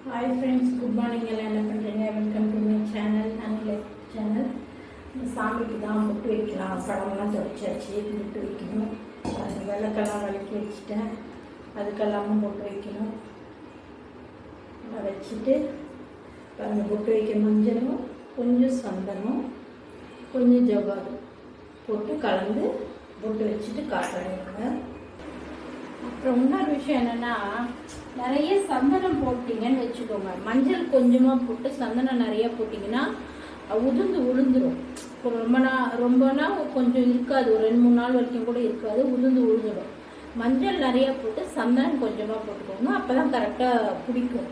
Hi friends, good morning. என்ன பண்ணுறீங்க? Welcome to my channel, Anil channel. சாமிக்கு தான் பொட்டு வைக்கலாம், படம்லாம் துடைச்சாச்சு, பொட்டு வைக்கணும். அது விளக்கெல்லாம் விளக்கி வச்சுட்டேன், அதுக்கெல்லாமும் பொட்டு வைக்கணும். அதை வச்சுட்டு பாருங்கள், பொட்டு வைக்க மஞ்சளும் கொஞ்சம் சந்தனம் கொஞ்சம் ஜவ்வாது போட்டு கலந்து பொட்டு வச்சுட்டு காட்டுறாங்க. அப்புறம் இன்னொரு விஷயம் என்னென்னா, நிறைய சந்தனம் போட்டிங்கன்னு வச்சுக்கோங்க, மஞ்சள் கொஞ்சமாக போட்டு சந்தனம் நிறையா போட்டிங்கன்னா உதிர்ந்து விழுந்துடும். இப்போ ரொம்பனா கொஞ்சம் இருக்காது, ஒரு 2-3 நாள் வரைக்கும் கூட இருக்காது, உதிர்ந்து விழுந்துடும். மஞ்சள் நிறையா போட்டு சந்தனம் கொஞ்சமாக போட்டுக்கோங்க, அப்போ தான் கரெக்டாக பிடிக்கும்.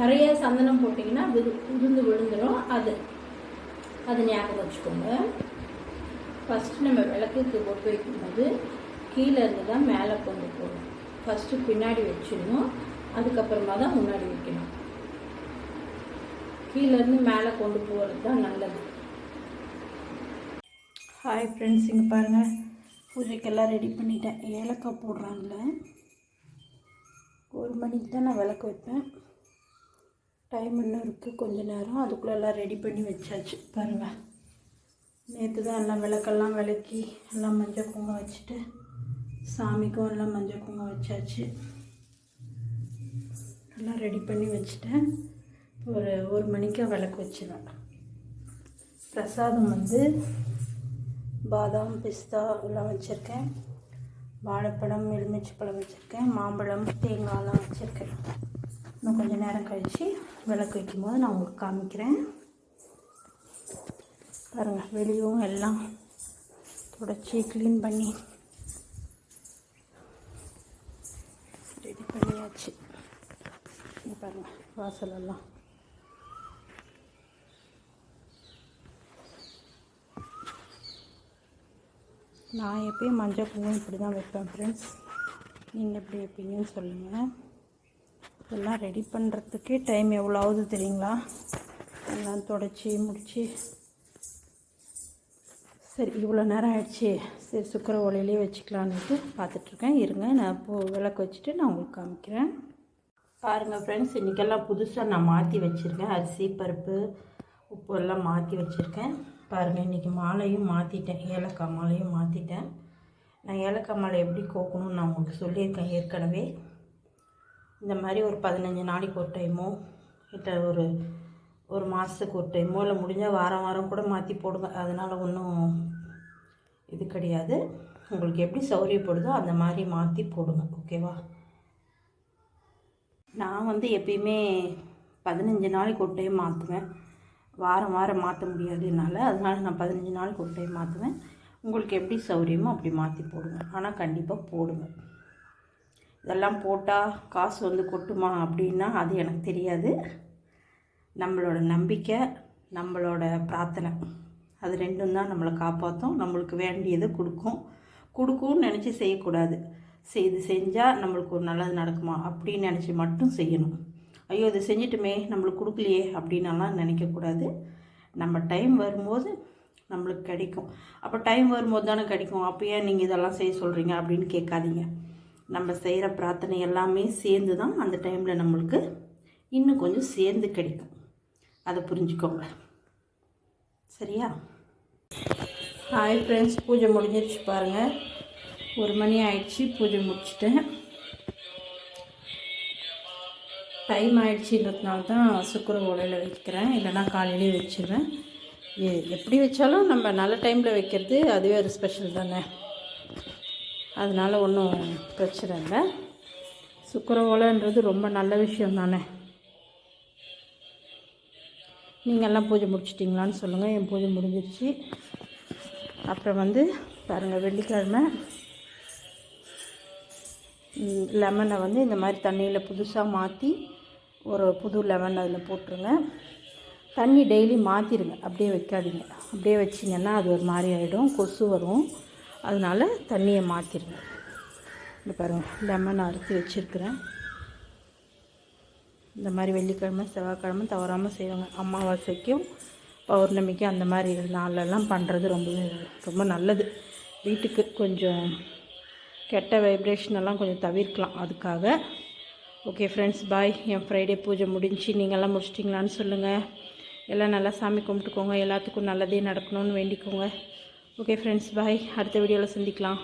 நிறைய சந்தனம் போட்டிங்கன்னா உதிர்ந்து விழுந்துடும். அது ஞாபகம் வச்சுக்கோங்க. ஃபஸ்ட்டு நம்ம விளக்குக்கு பொட்டு வைக்கும்போது கீழே இருந்து தான் மேலே கொண்டு போகணும். ஃபஸ்ட்டு பின்னாடி வச்சிடணும், அதுக்கப்புறமா தான் முன்னாடி வைக்கணும். கீழேருந்து மேலே கொண்டு போகிறது தான் நல்லது. ஹாய் ஃப்ரெண்ட்ஸ், இங்கே பாருங்கள், பூஜைக்கெல்லாம் ரெடி பண்ணிட்டேன். ஏலக்காய் போடுறாங்கல்ல, 1 மணிக்கு தான் நான் விளக்கு வைப்பேன். டைம் இன்னும் இருக்குது, கொஞ்சம் நேரம். அதுக்குள்ளே எல்லாம் ரெடி பண்ணி வச்சாச்சு. பாருங்கள், நேற்று தான் எல்லாம் விளக்கெல்லாம் விளக்கி எல்லாம் மஞ்சள் குங்குமம் வச்சுட்டு சாமிக்கும் எல்லாம் மஞ்சள் குங்குமம் வச்சாச்சு. எல்லாம் ரெடி பண்ணி வச்சுட்டேன். ஒரு மணிக்கு விளக்கு வச்சுருவேன். பிரசாதம் வந்து பாதாம் பிஸ்தா எல்லாம் வச்சுருக்கேன், வாழைப்பழம் எலுமிச்சை பழம் வச்சுருக்கேன், மாம்பழம் தேங்காயெல்லாம் வச்சுருக்கேன். இன்னும் கொஞ்சம் நேரம் கழித்து விளக்கு வைக்கும்போது நான் உங்களுக்கு காமிக்கிறேன். பாருங்கள், வெளியும் எல்லாம் தொடச்சி க்ளீன் பண்ணி ரெடி பண்ணியாச்சு. இங்கே பாருங்கள், வாசலெல்லாம் நான் எப்பயும் மஞ்சள் குங்குமம் இப்படி தான் வைப்பேன் ஃப்ரெண்ட்ஸ். நீங்கள் எப்படி வைப்பீங்கன்னு சொல்லுங்கள். இதெல்லாம் ரெடி பண்ணுறதுக்கே டைம் எவ்வளோ ஆகுது தெரியுங்களா? எல்லாம் தொடச்சி முடித்து சரி இவ்வளோ நேரம் ஆகிடுச்சி, சரி சுக்கர ஒலையிலே வச்சுக்கலான்ட்டு பார்த்துட்ருக்கேன். இருங்க, நான் இப்போது விளக்கு வச்சுட்டு நான் உங்களுக்கு காமிக்கிறேன். பாருங்கள் ஃப்ரெண்ட்ஸ், இன்றைக்கெல்லாம் புதுசாக நான் மாற்றி வச்சுருக்கேன். அரிசி பருப்பு உப்பு எல்லாம் மாற்றி வச்சுருக்கேன். பாருங்கள், இன்றைக்கி மாலையும் மாற்றிட்டேன், ஏலக்காய் மாலையும் மாற்றிட்டேன். நான் ஏலக்காய் மாலை எப்படி கோக்கணும்னு நான் உங்களுக்கு சொல்லியிருக்கேன் ஏற்கனவே. இந்த மாதிரி ஒரு 15 நாளைக்கு ஒரு டைமோ இல்லை ஒரு மாதத்துக்கு ஒரு டைமோ இல்லை முடிஞ்சால் வாரம் கூட மாற்றி போடுங்க. அதனால் ஒன்றும் இது கிடையாது. உங்களுக்கு எப்படி சௌகரியப்படுதோ அந்த மாதிரி மாற்றி போடுங்க, ஓகேவா? நான் வந்து எப்பயுமே 15 நாளைக்கு ஒரு டைம் மாற்றுவேன். வாரம் மாற்ற முடியாது என்னால், அதனால் நான் 15 நாளைக்கு ஒரு டைம் மாற்றுவேன். உங்களுக்கு எப்படி சௌகரியமோ அப்படி மாற்றி போடுங்க, ஆனால் கண்டிப்பாக போடுங்க. இதெல்லாம் போட்டால் காசு வந்து கொட்டுமா அப்படின்னா அது எனக்கு தெரியாது. நம்மளோட நம்பிக்கை, நம்மளோட பிரார்த்தனை, அது ரெண்டும் தான் நம்மளை காப்பாற்றும். நம்மளுக்கு வேண்டியதை கொடுக்கும்னு நினச்சி செய்யக்கூடாது. செஞ்சால் நம்மளுக்கு ஒரு நல்லது நடக்குமா அப்படின்னு நினச்சி மட்டும் செய்யணும். ஐயோ இது செஞ்சிட்டுமே நம்மளுக்கு கொடுக்கலையே அப்படின்னலாம் நினைக்கக்கூடாது. நம்ம டைம் வரும்போது நம்மளுக்கு கிடைக்கும். அப்போ டைம் வரும்போது தானே கிடைக்கும், அப்போ ஏன் நீங்கள் இதெல்லாம் செய்ய சொல்கிறீங்க அப்படின்னு கேட்காதீங்க. நம்ம செய்கிற பிரார்த்தனை எல்லாமே சேர்ந்து தான் அந்த டைமில் நம்மளுக்கு இன்னும் கொஞ்சம் சேர்ந்து கிடைக்கும். அதை புரிஞ்சுக்கோங்க, சரியா? ஹாய் ஃப்ரெண்ட்ஸ், பூஜை முடிஞ்சிருச்சு. பாருங்கள், 1 மணி ஆயிடுச்சு, பூஜை முடிச்சிட்டேன். டைம் ஆயிடுச்சுன்றதுனால தான் சுக்கர ஓலையில் வைக்கிறேன், இல்லைனா காலையிலே வச்சுருவேன். எப்படி வச்சாலும் நம்ம நல்ல டைமில் வைக்கிறது அதுவே ஒரு ஸ்பெஷல் தானே, அதனால் ஒன்றும் பிரச்சனை இல்லை. சுக்கர ஓலைன்றது ரொம்ப நல்ல விஷயம் தானே. நீங்கள்லாம் பூஜை முடிச்சிட்டிங்களான்னு சொல்லுங்கள். என் பூஜை முடிஞ்சிருச்சு. அப்புறம் வந்து பாருங்கள், வெள்ளிக்கிழமை லெமனை வந்து இந்த மாதிரி தண்ணியில் புதுசாக மாற்றி ஒரு புது லெமன் அதில் போட்டுருங்க. தண்ணி டெய்லி மாற்றிடுங்க, அப்படியே வைக்காதீங்க. அப்படியே வச்சிங்கன்னா அது ஒரு மாதிரி ஆகிடும், கொசு வரும். அதனால் தண்ணியை மாற்றிடுங்க. இந்த பாருங்கள், லெமன் அறுத்து வச்சுருக்கிறேன். இந்த மாதிரி வெள்ளிக்கிழமை செவ்வாய்க்கிழமை தவறாமல் செய்வாங்க. அமாவாசைக்கும் பௌர்ணமிக்கும் அந்த மாதிரி நாளெல்லாம் பண்ணுறது ரொம்ப நல்லது. வீட்டுக்கு கொஞ்சம் கெட்ட வைப்ரேஷனெல்லாம் கொஞ்சம் தவிர்க்கலாம். அதுக்காக ஓகே ஃப்ரெண்ட்ஸ், பாய். என் ஃப்ரைடே பூஜை முடிஞ்சு, நீங்கள்லாம் முடிச்சிட்டிங்களான்னு சொல்லுங்கள். எல்லாம் நல்லா சாமி கும்பிட்டுக்கோங்க. எல்லாத்துக்கும் நல்லதே நடக்கணும்னு வேண்டிக்கோங்க. ஓகே ஃப்ரெண்ட்ஸ், பாய். அடுத்த வீடியோவில் சந்திக்கலாம்.